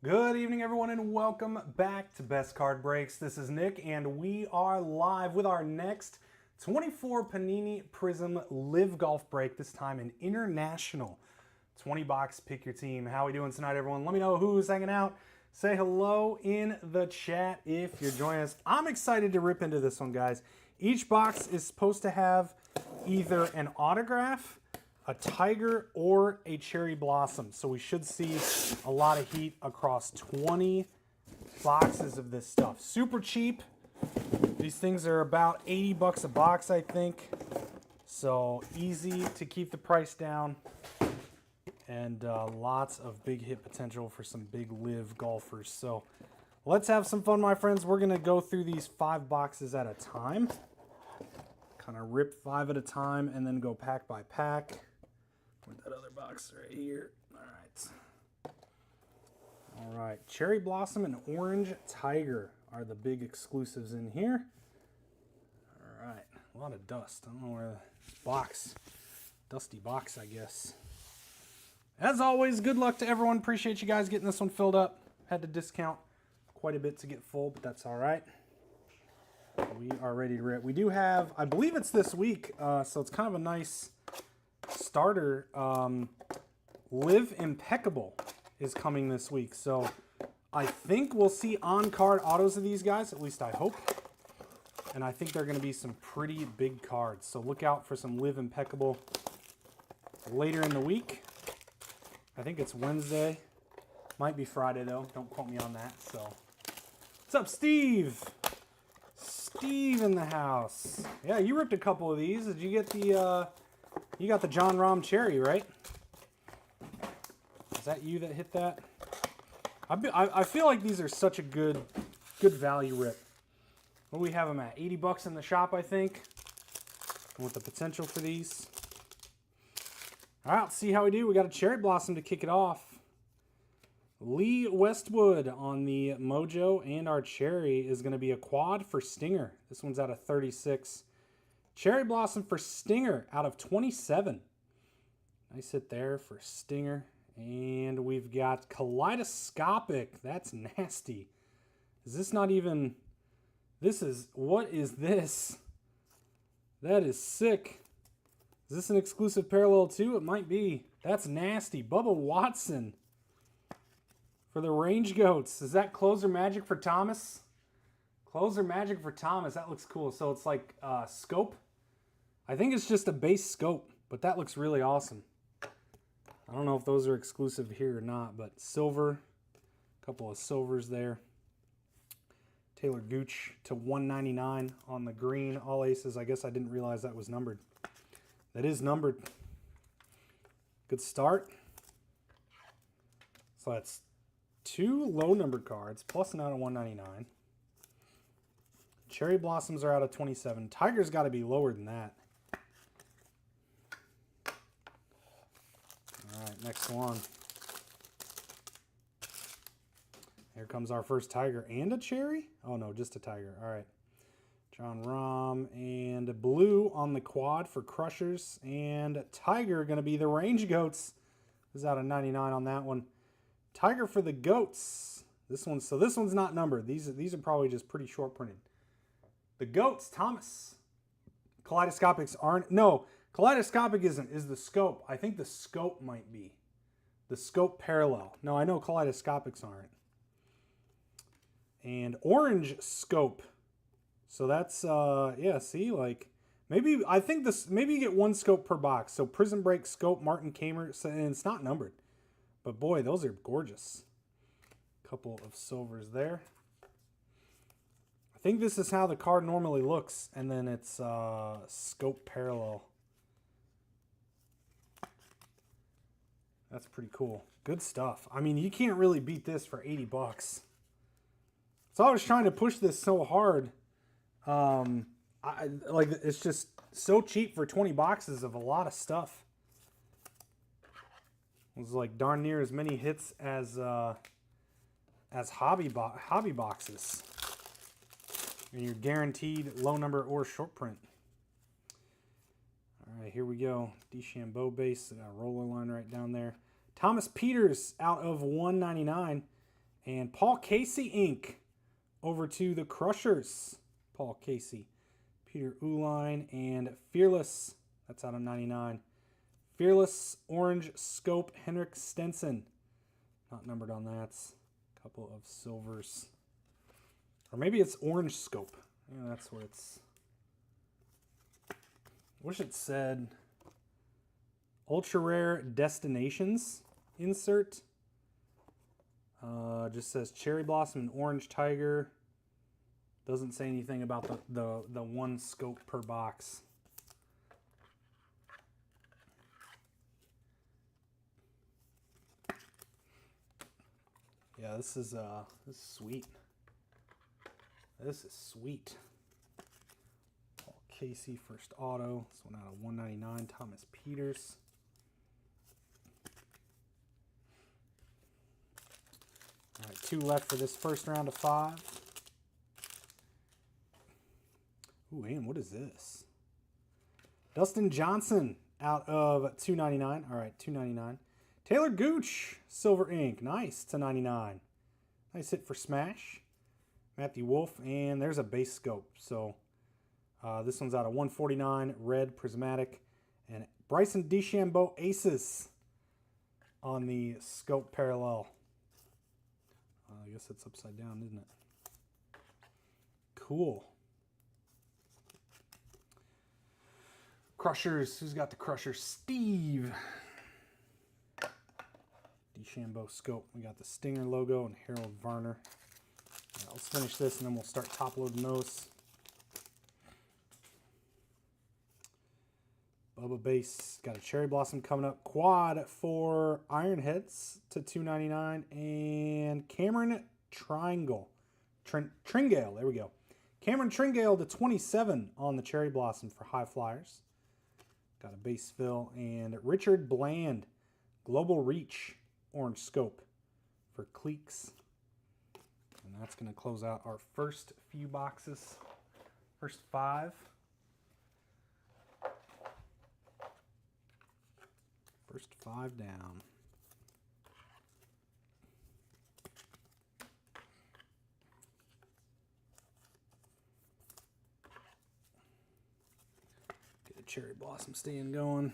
Good evening, everyone, and welcome back to Best Card Breaks. This is Nick, and we are live with our next 24 Panini Prizm Live Golf break, this time an international 20 box. Pick your team. How are we doing tonight, everyone? Let me know who's hanging out. Say hello in the chat if you're joining us. I'm excited to rip into this one, guys. Each box is supposed to have either an autograph, a tiger, or a cherry blossom. So we should see a lot of heat across 20 boxes of this stuff. Super cheap. These things are about 80 bucks a box, I think. So easy to keep the price down. And lots of big hit potential for some big live golfers. So let's have some fun, my friends. We're going to go through these 5 boxes at a time. Kind of rip 5 at a time and then go pack by pack. With that other box right here. All right. Cherry Blossom and Orange Tiger are the big exclusives in here. All right. A lot of dust. I don't know where the box, dusty box, I guess. As always, good luck to everyone. Appreciate you guys getting this one filled up. Had to discount quite a bit to get full, but that's all right. We are ready to rip. We do have, I believe it's this week, so it's kind of a nice starter. Live Impeccable is coming this week, so I think we'll see on-card autos of these guys, at least I hope. And I think they're going to be some pretty big cards, so look out for some Live Impeccable later in the week. I think it's Wednesday. Might be Friday, though. Don't quote me on that. So, what's up, Steve? Steve in the house. Yeah, you ripped a couple of these. Did you get the, you got the John Rahm Cherry, right? Is that you that hit that? I feel like these are such a good value rip. What do we have them at? 80 bucks in the shop, I think. And with the potential for these. All right, let's see how we do. We got a Cherry Blossom to kick it off. Lee Westwood on the Mojo, and our Cherry is going to be a quad for Stinger. This one's out of 36. Cherry Blossom for Stinger out of 27. Nice hit there for Stinger. And we've got Kaleidoscopic. That's nasty. Is this not even... This is... What is this? That is sick. Is this an exclusive parallel too? It might be. That's nasty. Bubba Watson for the Range Goats. Is that Closer Magic for Thomas? Closer Magic for Thomas. That looks cool. So it's like scope. I think it's just a base scope, but that looks really awesome. I don't know if those are exclusive here or not, but silver. A couple of silvers there. Taylor Gooch to 199 on the green. All aces. I guess I didn't realize that was numbered. That is numbered. Good start. So that's 2 low numbered cards, plus an out of 199. Cherry Blossoms are out of 27. Tiger's got to be lower than that. All right, next one. Here comes our first Tiger and a Cherry. Oh no, just a Tiger. All right. John Rahm and blue on the quad for Crushers, and Tiger going to be the Range Goats. This is out of 99 on that one. Tiger for the Goats. This one's not numbered. These are probably just pretty short printed. The Goats, Thomas. Kaleidoscopics aren't. No, Kaleidoscopic is the scope. I think the scope might be the scope parallel. No, I know Kaleidoscopics aren't. And Orange Scope. So that's, yeah, see, like, maybe, I think this, maybe you get 1 scope per box. So Prison Break, Scope, Martin Kamer, and it's not numbered. But boy, those are gorgeous. Couple of silvers there. I think this is how the card normally looks, and then it's scope parallel. That's pretty cool. Good stuff. I mean, you can't really beat this for 80 bucks. So I was trying to push this so hard. Like, it's just so cheap for 20 boxes of a lot of stuff. It was like darn near as many hits as hobby boxes. And you're guaranteed low number or short print. All right, here we go. DeChambeau base, roller line right down there. Thomas Peters out of 199. And Paul Casey ink over to the Crushers. Paul Casey, Peter Uline, and Fearless. That's out of 99. Fearless Orange Scope Henrik Stenson. Not numbered on that. A couple of silvers. Or maybe it's Orange Scope. Yeah, that's what it's. Wish it said Ultra Rare Destinations insert. Just says Cherry Blossom and Orange Tiger. Doesn't say anything about the one scope per box. Yeah, this is sweet. This is sweet. Paul Casey first auto. This one out of 199. Thomas Peters. All right, 2 left for this first round of 5. Ooh, man, what is this? Dustin Johnson out of 299. All right, 299. Taylor Gooch, silver ink. Nice, to 99. Nice hit for Smash. Matthew Wolf, and there's a base scope. So this one's out of 149, red prismatic. And Bryson DeChambeau Aces on the scope parallel. I guess it's upside down, isn't it? Cool. Crushers. Who's got the Crushers? Steve. DeChambeau scope. We got the Stinger logo and Harold Varner. Right, let's finish this and then we'll start top loading those. Bubba Base. Got a Cherry Blossom coming up. Quad for Ironheads to 299. And Cameron Tringale. There we go. Cameron Tringale to 27 on the Cherry Blossom for High Flyers. Got a base fill. And Richard Bland. Global Reach. Orange scope for Cleeks. And that's going to close out our first few boxes. First 5. First 5 down. Get a Cherry Blossom stand going.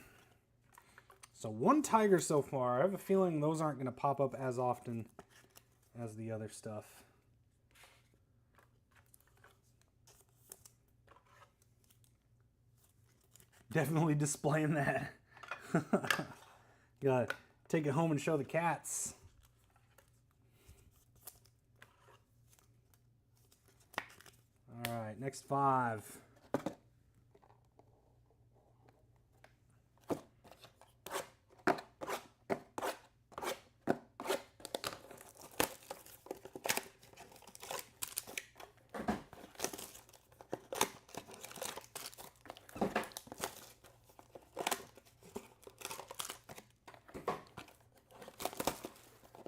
So 1 Tiger so far. I have a feeling those aren't going to pop up as often as the other stuff. Definitely displaying that. Gotta take it home and show the cats. All right, next 5.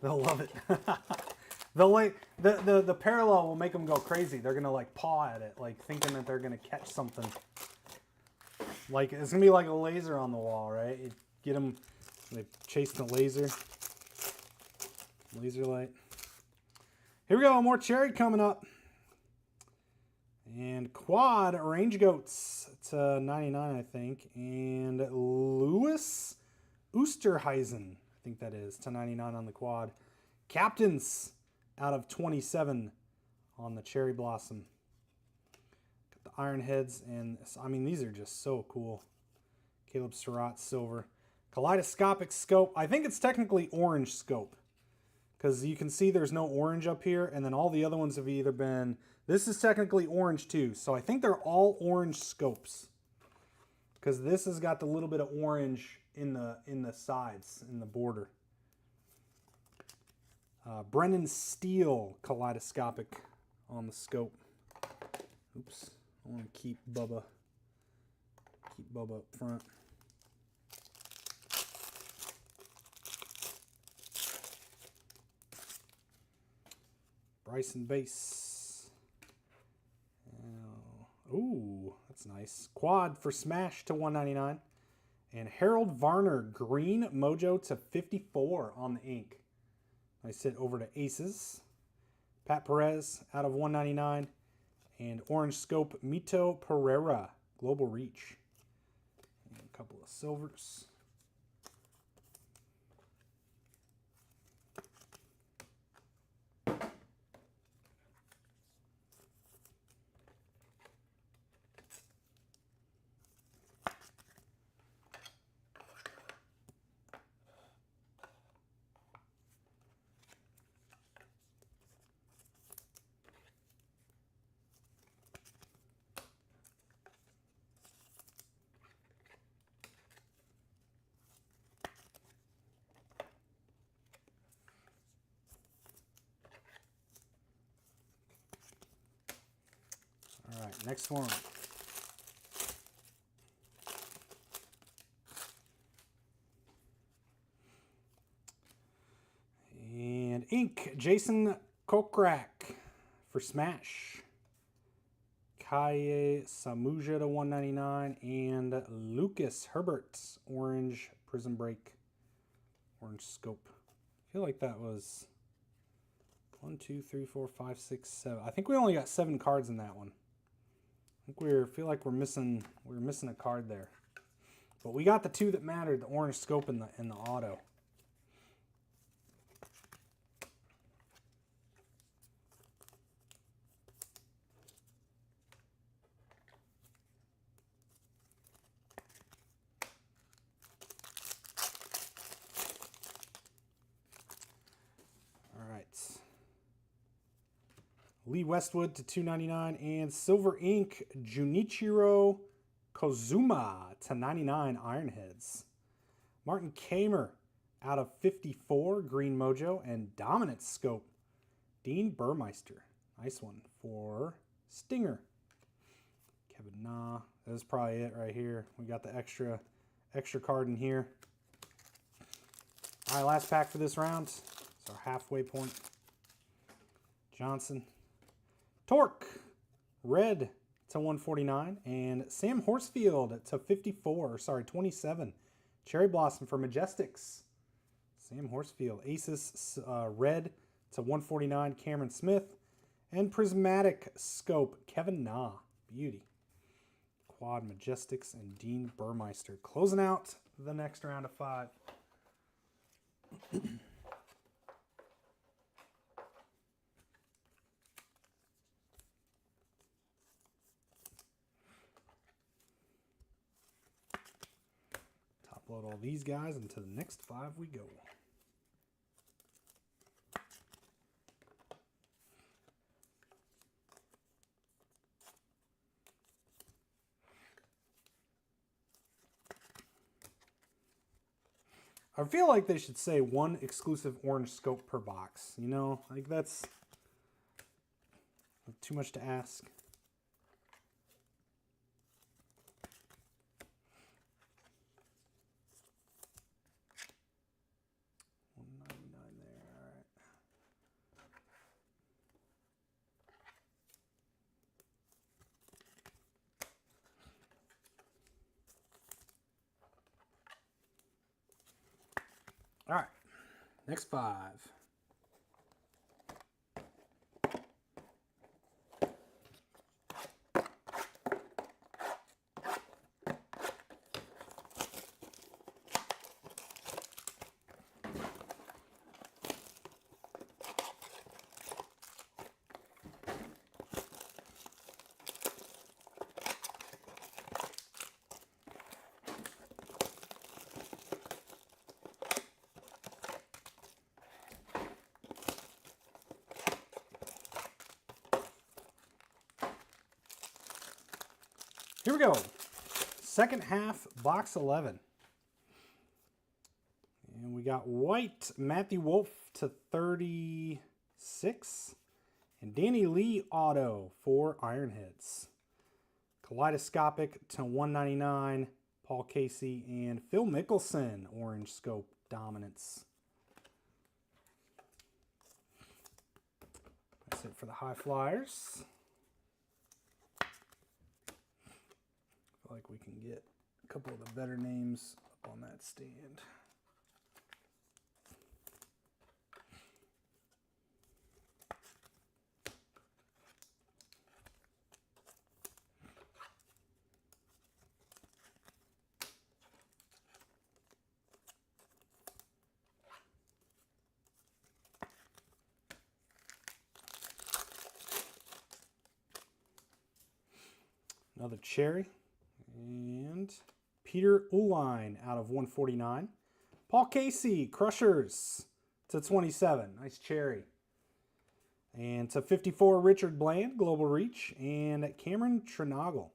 They'll love it. They'll like the parallel will make them go crazy. They're gonna like paw at it, like thinking that they're gonna catch something. Like it's gonna be like a laser on the wall, right? You get them, they chase the laser. Laser light. Here we go, more cherry coming up. And quad Range Goats to 99, I think. And Louis Oosterhuizen, I think that is, to 99 on the quad. Captains out of 27 on the Cherry Blossom. Got the Iron Heads, and I mean, these are just so cool. Caleb Surratt, silver. Kaleidoscopic scope. I think it's technically orange scope, because you can see there's no orange up here, and then all the other ones have either been... This is technically orange too, so I think they're all orange scopes, because this has got the little bit of orange in the sides, in the border. Brennan Steele kaleidoscopic on the scope. Oops, I want to keep Bubba up front. Bryson Base. Ooh, that's nice. Quad for Smash to 199. And Harold Varner, green mojo to 54 on the ink. Nice hit over to Aces. Pat Perez out of 199. And Orange Scope, Mito Pereira, Global Reach. And a couple of silvers. All right, next one. And ink, Jason Kokrak for Smash. Kaye Samuja to 199. And Lucas Herbert, Orange Prism Break. Orange Scope. I feel like that was 1, 2, 3, 4, 5, 6, 7. I think we only got 7 cards in that one. I think feel like we're missing a card there. But we got the 2 that mattered, the Orange Scope and the auto. All right. Lee Westwood to 299 and Silver Ink Junichiro Kozuma to 99 Ironheads. Martin Kamer out of 54 Green Mojo and Dominant Scope. Dean Burmeister. Nice one for Stinger. Kevin Na. That's probably it right here. We got the extra card in here. All right, last pack for this round. It's our halfway point. Johnson. Torque, red to 149, and Sam Horsfield to 27. Cherry Blossom for Majestics. Sam Horsfield. Aces, red to 149, Cameron Smith, and Prismatic Scope, Kevin Na. Beauty. Quad Majestics and Dean Burmeister. Closing out the next round of 5. Load all these guys into the next 5 we go. I feel like they should say 1 exclusive Orange Scope per box. You know, like that's too much to ask. All right, next 5. Here we go. Second half, box 11. And we got white, Matthew Wolf to 36. And Danny Lee auto for Ironheads. Kaleidoscopic to 199, Paul Casey. And Phil Mickelson, Orange Scope, Dominance. That's it for the high flyers. Like we can get a couple of the better names up on that stand. Another cherry. And Peter Uline out of 149. Paul Casey, Crushers to 27. Nice cherry. And to 54, Richard Bland, Global Reach. And Cameron Trinagel.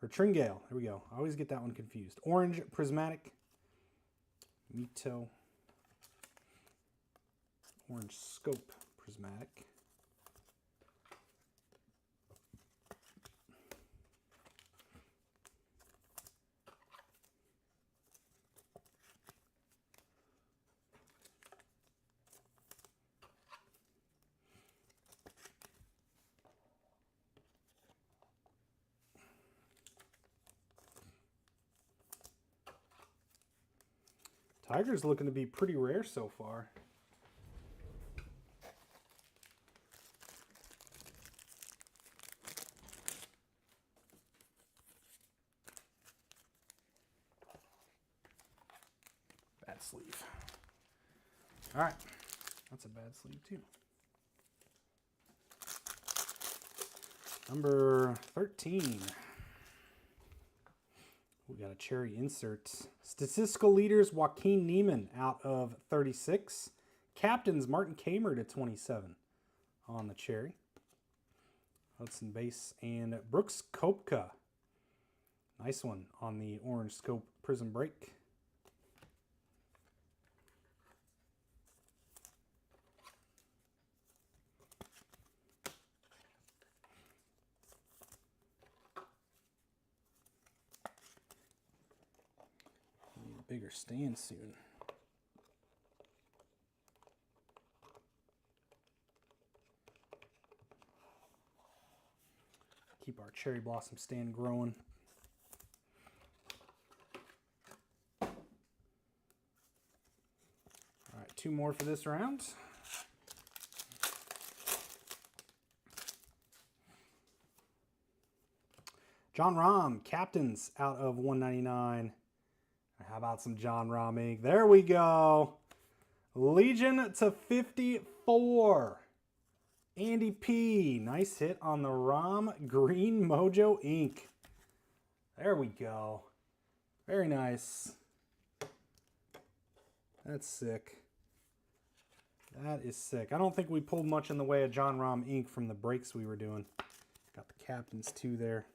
Or Tringale. There we go. I always get that one confused. Orange Prismatic. Mito. Orange Scope Prismatic. Tiger's looking to be pretty rare so far. Bad sleeve. All right. That's a bad sleeve too. Number 13. We got a cherry insert. Statistical leaders, Joaquin Neiman out of 36. Captains, Martin Kamer to 27 on the cherry. Hudson base. And Brooks Koepka. Nice one on the orange scope prism break. Bigger stand soon. Keep our cherry blossom stand growing. All right, 2 more for this round. John Rahm, Captains out of 199. How about some John Rahm ink? There we go. Legion to 54. Andy P. Nice hit on the Rahm Green Mojo ink. There we go. Very nice. That's sick. That is sick. I don't think we pulled much in the way of John Rahm ink from the breaks we were doing. Got the Captains too there.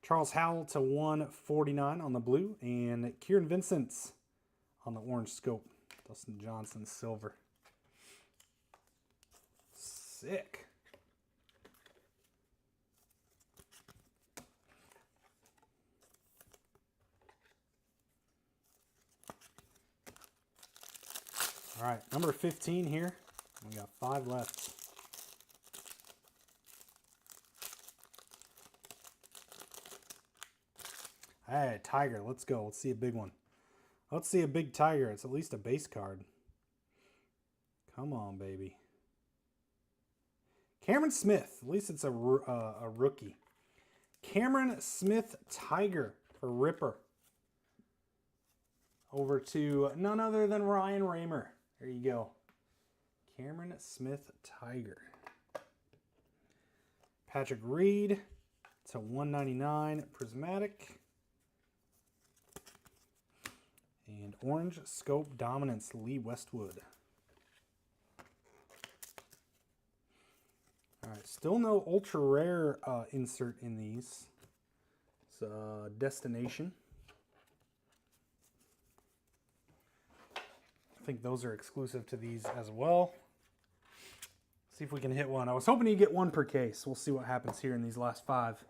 Charles Howell to 149 on the blue, and Kieran Vincent on the orange scope. Dustin Johnson silver. Sick. All right, number 15 here. We got 5 left. Hey, Tiger, let's go. Let's see a big one. Let's see a big Tiger. It's at least a base card. Come on, baby. Cameron Smith. At least it's a rookie. Cameron Smith Tiger for Ripper. Over to none other than Ryan Raymer. There you go. Cameron Smith Tiger. Patrick Reed to 199 Prismatic. And orange scope dominance, Lee Westwood. All right, still no ultra rare insert in these. It's Destination. I think those are exclusive to these as well. See if we can hit one. I was hoping you get 1 per case. We'll see what happens here in these last 5.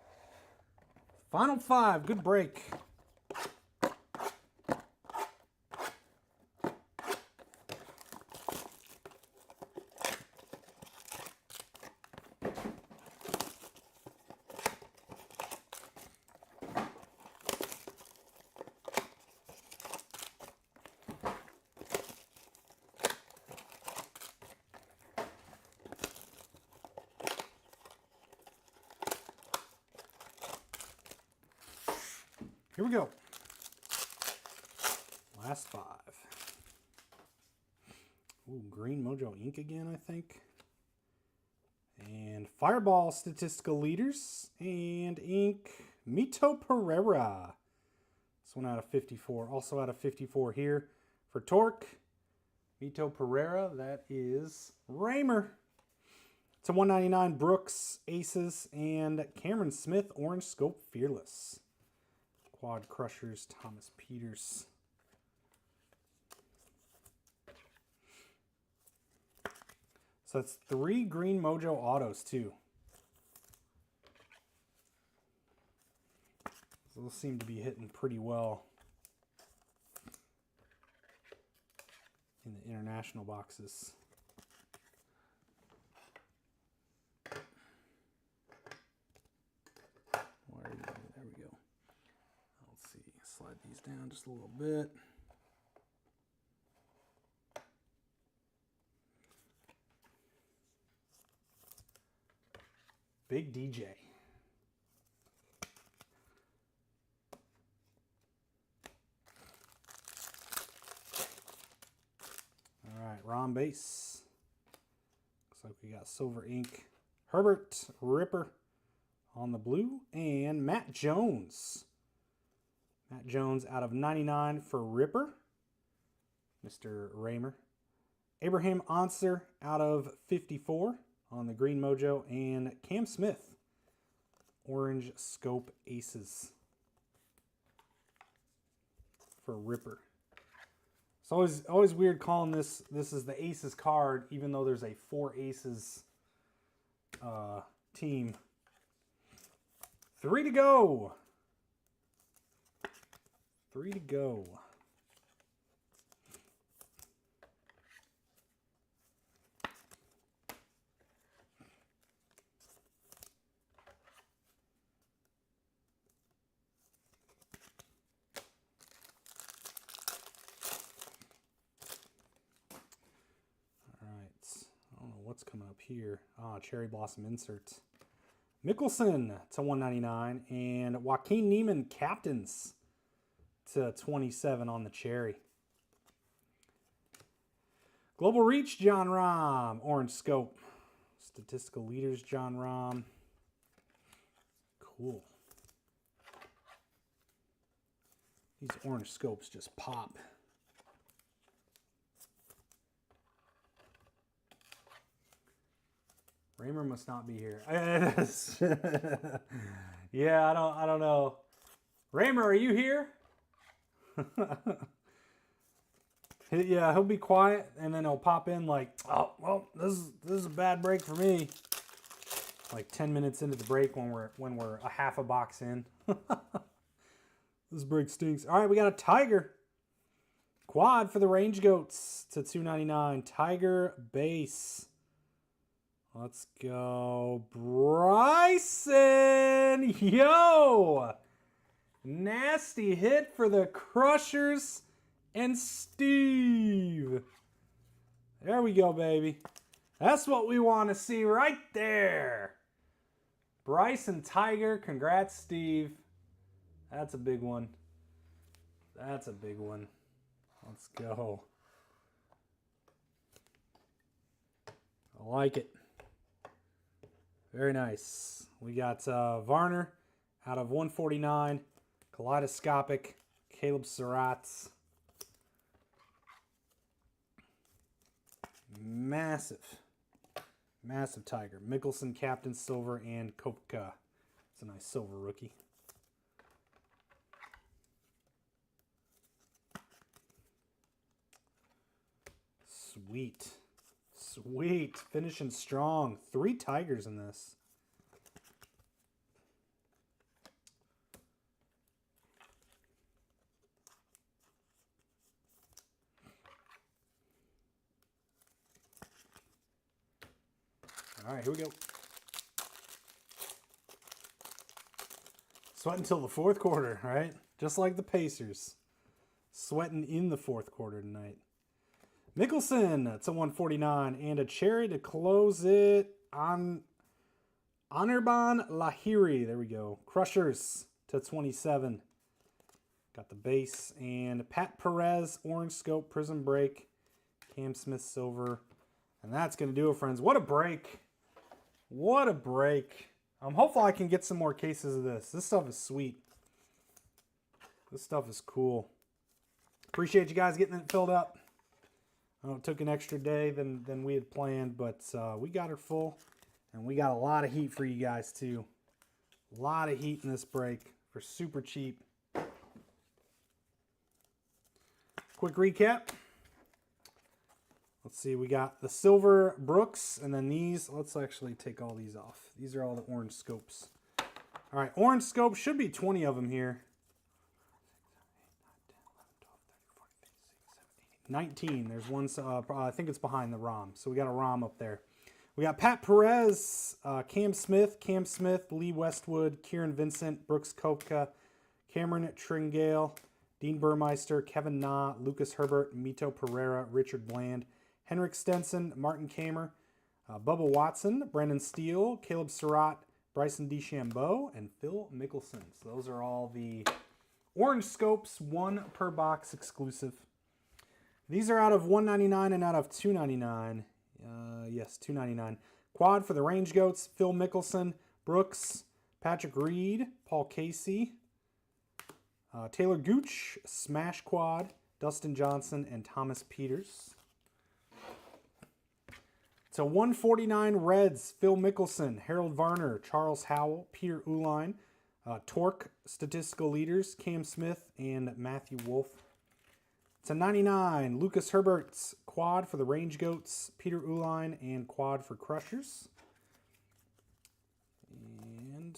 Final 5, good break. Here we go. Last 5. Ooh, Green Mojo ink again, I think. And Fireball Statistical Leaders and ink Mito Pereira. This one out of 54. Also out of 54 here for Torque. Mito Pereira, that is Raymer. It's a 199 Brooks Aces and Cameron Smith Orange Scope Fearless. Quad Crushers Thomas Peters. So that's 3 Green Mojo autos too. So those seem to be hitting pretty well in the international boxes. There we go. Let's see, slide these down just a little bit. Big DJ. All right, Ron base. Looks like we got silver ink. Herbert Ripper on the blue, and Matt Jones. Matt Jones out of 99 for Ripper. Mr. Raymer. Abraham Onser out of 54 on the Green Mojo, and Cam Smith, Orange Scope Aces for Ripper. It's always weird calling this is the Aces card, even though there's a 4 Aces team. 3 to go. 3 to go. What's coming up here? Cherry Blossom Inserts. Mickelson to 199 and Joaquin Neiman Captains to 27 on the cherry. Global Reach, John Rahm. Orange Scope. Statistical Leaders, John Rahm. Cool. These orange scopes just pop. Raymer must not be here. Yeah, I don't know. Raymer, are you here? Yeah, he'll be quiet and then he'll pop in like, oh well, this is a bad break for me. Like 10 minutes into the break when we're a half a box in. This break stinks. All right, we got a Tiger quad for the Range Goats to 299. Tiger base. Let's go, Bryson! Yo! Nasty hit for the Crushers and Steve. There we go, baby. That's what we want to see right there. Bryson Tiger, congrats, Steve. That's a big one. That's a big one. Let's go. I like it. Very nice. We got Varner out of 149. Kaleidoscopic. Caleb Surratt's. Massive. Massive Tiger. Mickelson, Captain Silver, and Kopka. It's a nice silver rookie. Sweet. Sweet. Finishing strong. 3 Tigers in this. All right, here we go. Sweating until the fourth quarter, right? Just like the Pacers. Sweating in the fourth quarter tonight. Mickelson, it's a 149, and a cherry to close it on Anirban Lahiri. There we go. Crushers to 27. Got the base, and Pat Perez, Orange Scope, Prism Break, Cam Smith Silver. And that's going to do it, friends. What a break. What a break. Hopefully I can get some more cases of this. This stuff is sweet. This stuff is cool. Appreciate you guys getting it filled up. I know it took an extra day than we had planned, but we got her full. And we got a lot of heat for you guys too. A lot of heat in this break for super cheap. Quick recap. Let's see, we got the silver Brooks, and then these, let's actually take all these off. These are all the orange scopes. All right, orange scopes, should be 20 of them here. 19, there's one, I think it's behind the ROM. So we got a ROM up there. We got Pat Perez, Cam Smith, Lee Westwood, Kieran Vincent, Brooks Koepka, Cameron Tringale, Dean Burmeister, Kevin Na, Lucas Herbert, Mito Pereira, Richard Bland, Henrik Stenson, Martin Kamer, Bubba Watson, Brendan Steele, Caleb Surratt, Bryson DeChambeau, and Phil Mickelson. So those are all the orange scopes, 1 per box exclusive. These are out of $199 and out of $299. Yes, $299. Quad for the Range Goats, Phil Mickelson, Brooks, Patrick Reed, Paul Casey, Taylor Gooch, Smash Quad, Dustin Johnson, and Thomas Peters. So 149 Reds, Phil Mickelson, Harold Varner, Charles Howell, Peter Uihlein, Torque Statistical Leaders, Cam Smith, and Matthew Wolf. To 99, Lucas Herbert's Quad for the Range Goats, Peter Uihlein, and Quad for Crushers. And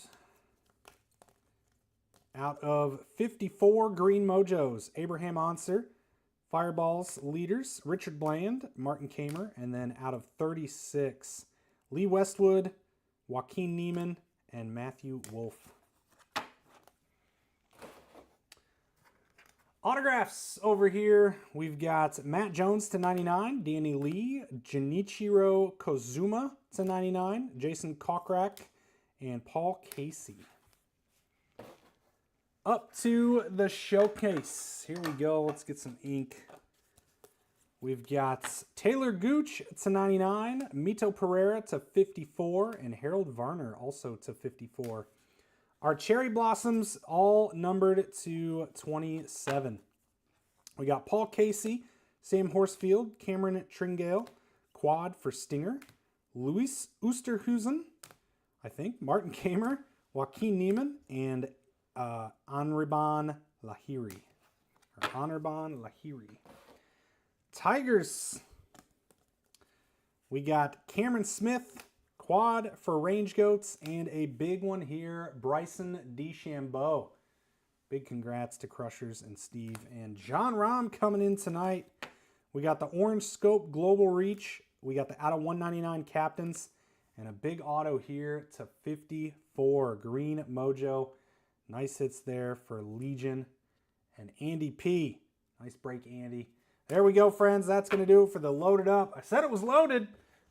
out of 54 Green Mojos, Abraham Onser, Fireballs Leaders, Richard Bland, Martin Kamer, and then out of 36, Lee Westwood, Joaquin Neiman, and Matthew Wolf. Autographs over here, we've got Matt Jones to 99, Danny Lee, Junichiro Kozuma to 99, Jason Kokrak, and Paul Casey. Up to the showcase. Here we go. Let's get some ink. We've got Taylor Gooch to 99, Mito Pereira to 54, and Harold Varner also to 54. Our Cherry Blossoms all numbered to 27. We got Paul Casey, Sam Horsfield, Cameron Tringale, Quad for Stinger, Luis Oosterhuizen, I think, Martin Kamer, Joaquin Neiman, and Anirban Lahiri. Tigers. We got Cameron Smith, Quad for Range Goats, and a big one here, Bryson DeChambeau. Big congrats to Crushers and Steve. And John Rahm coming in tonight. We got the Orange Scope Global Reach. We got the out of 199 Captains. And a big auto here to 54, Green Mojo. Nice hits there for Legion and Andy P. Nice break, Andy. There we go, friends. That's going to do it for the Loaded Up. I said it was loaded.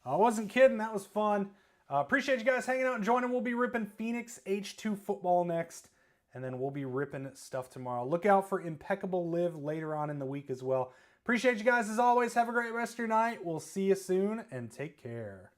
I wasn't kidding. That was fun. Appreciate you guys hanging out and joining. We'll be ripping Phoenix H2 football next, and then we'll be ripping stuff tomorrow. Look out for Impeccable Live later on in the week as well. Appreciate you guys as always. Have a great rest of your night. We'll see you soon, and take care.